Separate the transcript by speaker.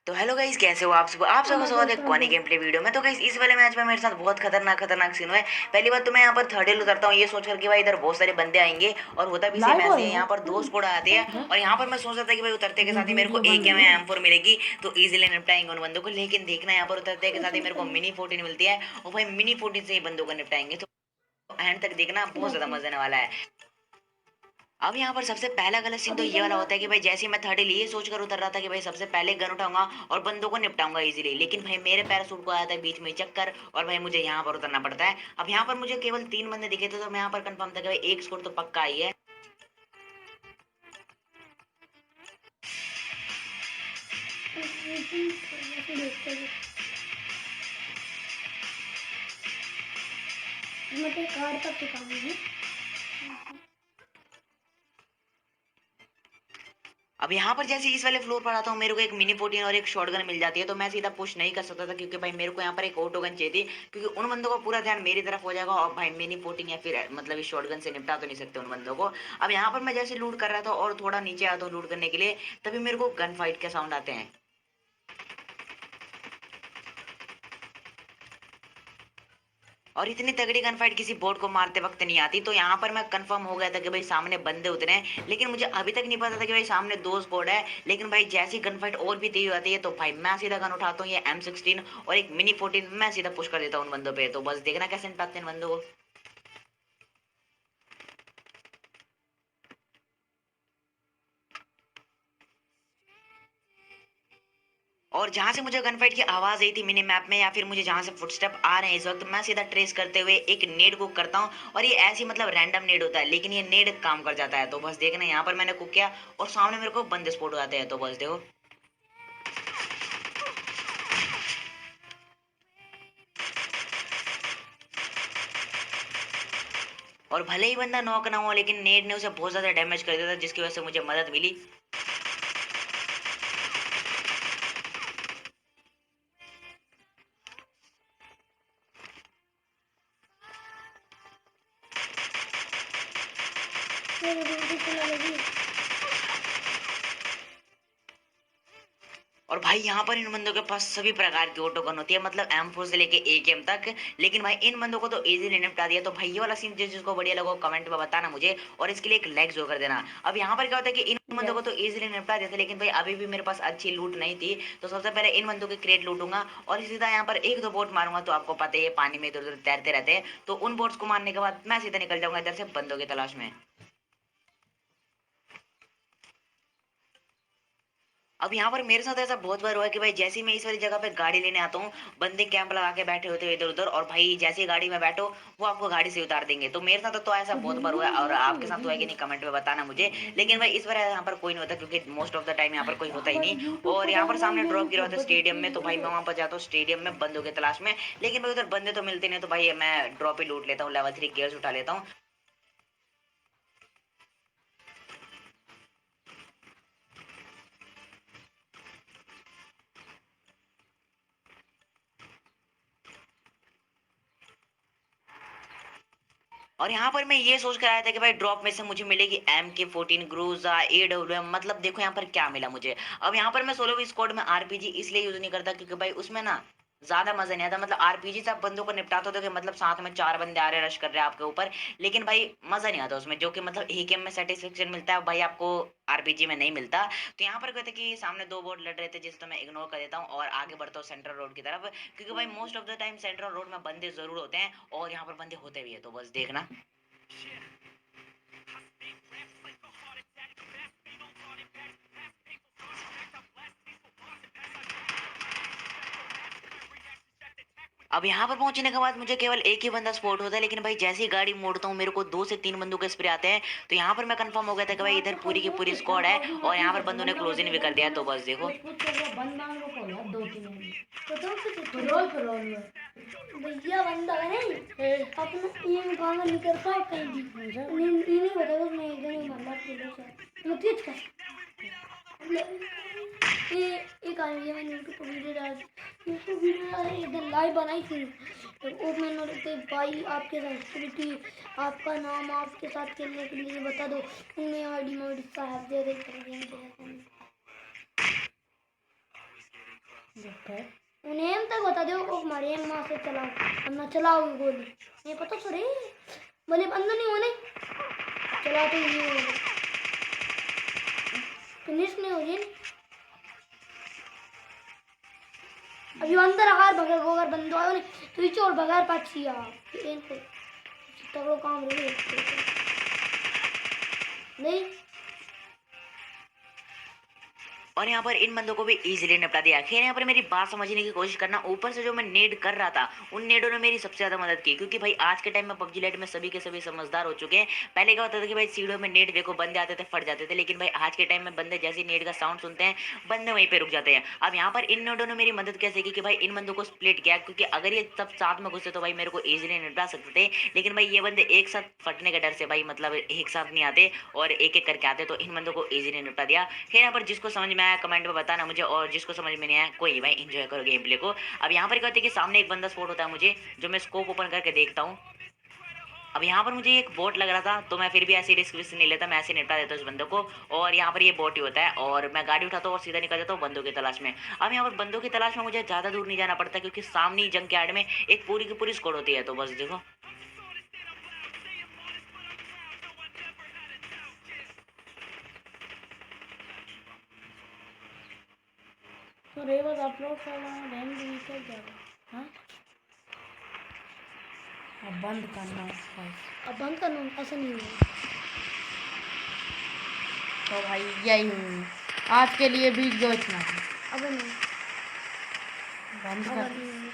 Speaker 1: तो hello guys, कैसे हो आप सबका स्वागत है कॉनी गेम प्ले वीडियो में। तो गाइस, इस वाले मैच में मेरे साथ बहुत खतरनाक खतरनाक सीन हुआ है। पहली बात तो मैं यहाँ पर थर्ड हिल उतरता हूँ ये सोच कर कि भाई इधर बहुत सारे बंदे आएंगे, और होता भी सेम
Speaker 2: लाइव हो
Speaker 1: ऐसे
Speaker 2: रही
Speaker 1: ही।
Speaker 2: है
Speaker 1: यहाँ पर दो स्क्वाड आते हैं
Speaker 2: क्या?
Speaker 1: और यहाँ पर मैं सोच रहा था कि भाई उतरते के साथ ही मेरे को
Speaker 2: वीडियो बन
Speaker 1: एक
Speaker 2: रही
Speaker 1: एम
Speaker 2: है।
Speaker 1: एम4 मिलेगी तो इजीली निपटाएंगे उन बंदों को। लेकिन देखना, यहाँ पर उतरते के साथ ही मेरे को मिनी 14 मिलती है, और भाई मिनी 14 से ही बंदों को निपटाएंगे। तो एंड तक देखना, बहुत ज्यादा मजा आने वाला है। अब यहाँ पर सबसे पहला गलत सीन तो ये वाला होता है कि भाई जैसे ही मैं थर्ड लिए सोच कर उतर रहा था कि भाई सबसे पहले गन उठाऊंगा और बंदों को निपटाऊंगा इजीली, लेकिन भाई मेरे पैराशूट को आया था बीच में चक्कर, और भाई मुझे यहाँ पर उतरना पड़ता है। अब यहाँ पर मुझे केवल 3 बंदे दिखे थे, तो मैं यहाँ पर कंफर्म था कि भाई एक स्कोर तो पक्का आई है।
Speaker 2: कार्ड तक दिखाऊंगी।
Speaker 1: अब यहाँ पर जैसे इस वाले फ्लोर पर आता हूँ, मेरे को एक मिनी 14 और एक शॉटगन मिल जाती है, तो मैं सीधा पुश नहीं कर सकता था क्योंकि भाई मेरे को यहाँ पर एक ऑटो गन चाहिए थी, क्योंकि उन बंदों का पूरा ध्यान मेरी तरफ हो जाएगा, और भाई मिनी 14 या फिर मतलब इस शॉटगन से निपटा तो नहीं सकते उन बंदों को। अब यहाँ पर मैं जैसे लूट कर रहा था और थोड़ा नीचे आता हूँ लूट करने के लिए, तभी मेरे को गन फाइट के साउंड आते हैं। और इतनी तगड़ी गन फाइट किसी बोट को मारते वक्त नहीं आती, तो यहाँ पर मैं कंफर्म हो गया था कि भाई सामने बंदे उतरे हैं, लेकिन मुझे अभी तक नहीं पता था कि भाई सामने दो स्क्वाड है। लेकिन भाई जैसी गन फाइट और भी तेज हो जाती है, तो भाई मैं सीधा गन उठाता हूँ ये M16 और एक मिनी 14, मैं सीधा पुश कर देता हूँ उन बंदों पे। तो बस देखना कैसे निपटाते हैं इन बंदों को। और जहां से मुझे गन फाइट की आवाज आई थी मिनी मैप में, या फिर मुझे जहां से फुटस्टेप आ रहे हैं इस वक्त, मैं सीधा ट्रेस करते हुए एक नेड कुक करता हूँ, और ये ऐसी मतलब रैंडम नेड होता है, लेकिन ये नेड काम कर जाता है। तो बस देखना, यहाँ पर मैंने कुक किया और सामने मेरे को बंदे स्पॉट हो जाते हैं। तो बस देखो, और भले ही बंदा नॉक ना हो, लेकिन नेड ने उसे बहुत ज्यादा डैमेज कर दिया था, जिसकी वजह से मुझे मदद मिली। और भाई यहाँ पर इन बंदों के पास सभी प्रकार की ऑटो गन होती है, मतलब M4 से लेके AKM तक। लेकिन भाई इन बंदों को तो इजीली निपटा दिया। तो भाई ये वाला सीन जिसको बढ़िया लगा कमेंट में बताना मुझे, और इसके लिए एक लाइक जो कर देना। अब यहाँ पर क्या होता है कि इन बंदों को तो इजीली निपटा देते, लेकिन भाई अभी भी मेरे पास अच्छी लूट नहीं थी, तो सबसे पहले इन बंदों के क्रेट लूटूंगा, और सीधा यहाँ पर एक दो बोट मारूंगा। तो आपको पता है ये पानी में इधर उधर तैरते रहते हैं, तो उन बोट्स को मारने के बाद मैं सीधा निकल जाऊंगा इधर से बंदों की तलाश में। अब यहाँ पर मेरे साथ ऐसा बहुत बार हुआ है कि भाई जैसे ही मैं इस वाली जगह पे गाड़ी लेने आता हूँ, बंदे कैंप लगा के बैठे होते हैं इधर उधर, और भाई जैसे ही गाड़ी में बैठो वो आपको गाड़ी से उतार देंगे। तो मेरे साथ तो ऐसा बहुत बार हुआ है, और आपके साथ हुआ है कि नहीं कमेंट में बताना मुझे। लेकिन भाई इस बार यहाँ पर कोई नहीं होता, क्योंकि मोस्ट ऑफ द टाइम यहाँ पर कोई होता ही नहीं। और यहाँ पर सामने ड्रॉप गिरा होता है स्टेडियम में, तो भाई मैं वहां पर जाता हूँ स्टेडियम में बंदों की तलाश में, लेकिन भाई उधर बंदे तो मिलते नहीं, तो भाई मैं ड्रॉप ही लूट लेता हूँ, लेवल 3 गेयर्स उठा लेता हूँ। और यहाँ पर मैं ये सोच कर आया था कि भाई ड्रॉप में से मुझे मिलेगी MK14 ग्रोजा AWM, मतलब देखो यहाँ पर क्या मिला मुझे। अब यहाँ पर मैं सोलो स्क्वाड में RPG इसलिए यूज नहीं करता क्योंकि भाई उसमें ना ज्यादा मजा नहीं आता। मतलब RPG से आप बंदों को निपटाते हो तो मतलब साथ में 4 बंदे आ रहे रश कर रहे हैं आपके ऊपर, लेकिन भाई मजा नहीं आता उसमें, जो कि मतलब AKM में सेटिस्फेक्शन मिलता है भाई आपको RPG में नहीं मिलता। तो यहाँ पर कहते कि सामने दो बोर्ड लड़ रहे थे, जिस तो मैं इग्नोर कर देता हूँ और आगे बढ़ता हूँ सेंट्रल रोड की तरफ, क्योंकि भाई most of the time central road में बंदे जरूर होते हैं, और यहाँ पर बंदे होते भी है। तो बस देखना। अब यहाँ पर पहुंचने के बाद मुझे केवल एक ही बंदा स्पॉट होता है, लेकिन भाई जैसे ही गाड़ी मोड़ता हूँ मेरे को 2 से 3 बंदों के स्प्रे आते हैं। तो यहाँ पर मैं कंफर्म हो गया था कि भाई इधर पूरी की पूरी स्क्वाड है, और यहाँ पर बंदों ने क्लोज इन भी कर दिया है। तो बस देखो,
Speaker 2: भैया बंदा है नहीं अपना ये उठाना नहीं कर पाए कहीं भी नहीं बता बस मैं एकदम ही मार किलो से मैं तेज कर ये एक आई है मैंने यूट्यूब वीडियो एकदम लाइव बनाई थी, तो वो मैंने बोलते भाई आपके संस्कृति आपका नाम आपके साथ खेलने के लिए बता दो, उनने आईडी मोडी साहब दे रही कर उन्हें एम तक बता दो ओ मारे एम मां से चलाओ हम ना चलाओगे गोली ये पता सरे बोले बंद नहीं होने चला तो ये फिनिश नहीं हो रही अभी अंदर आकार बगैर गोगर बंदो आयो ने तुझे और बगैर पाछी आप इनको तगड़ो काम रे नहीं
Speaker 1: और यहाँ पर इन बंदों को भी इजीली निपटा दिया। खैर यहाँ पर मेरी बात समझने की कोशिश करना, ऊपर से जो मैं नेड कर रहा था उन नेडों ने मेरी सबसे ज्यादा मदद की, क्योंकि भाई आज के टाइम में पबजी लाइट में सभी के सभी समझदार हो चुके हैं। पहले क्या होता था कि भाई सीढ़ियों में नेट देखो बंदे आते थे फट जाते थे, लेकिन भाई आज के टाइम में बंदे जैसे नेट का साउंड सुनते हैं बंदे वहीं पे रुक जाते हैं। अब यहाँ पर इन नेडों ने मेरी मदद कैसे की कि भाई इन बंदों को स्प्लिट किया, क्योंकि अगर ये सब साथ में घुसते तो भाई मेरे को इजीली निपटा सकते थे, लेकिन भाई ये बंदे एक साथ फटने के डर से भाई मतलब एक साथ नहीं आते और एक एक करके आते, तो इन बंदों को इजीली निपटा दिया। फिर यहाँ पर जिसको समझ में आया कमेंट में बताना मुझे, और जिसको समझ में नहीं आया कोई नहीं भाई, एंजॉय करो गेम प्ले को। अब यहाँ पर क्या होता है कि सामने एक बंदा स्पॉट होता है मुझे, जो मैं स्कोप ओपन करके देखता हूँ। अब यहाँ पर मुझे एक बोट लग रहा था, तो मैं फिर भी ऐसे रिस्क नहीं लेता, मैं ऐसे निपटा देता हूँ इस बंदे को। और यहाँ पर ये बोट ही होता है और मैं गाड़ी उठाता हूँ और सीधा निकल जाता हूँ बंदों की तलाश में। अब यहाँ पर बंदों की तलाश में मुझे ज़्यादा दूर नहीं जाना पड़ता, क्योंकि सामने ही जंग के आड़ में एक पूरी की पूरी स्क्वाड होती है। तो बस देखो
Speaker 2: तो रेवत अपलोड करना रैम भी कर जाएगा हाँ
Speaker 3: अब बंद करना
Speaker 2: अब बंद करना ऐसा नहीं होगा
Speaker 3: तो भाई यही आज के लिए वीडियो इतना
Speaker 2: अब नहीं
Speaker 3: बंद
Speaker 2: अब
Speaker 3: कर
Speaker 2: नहीं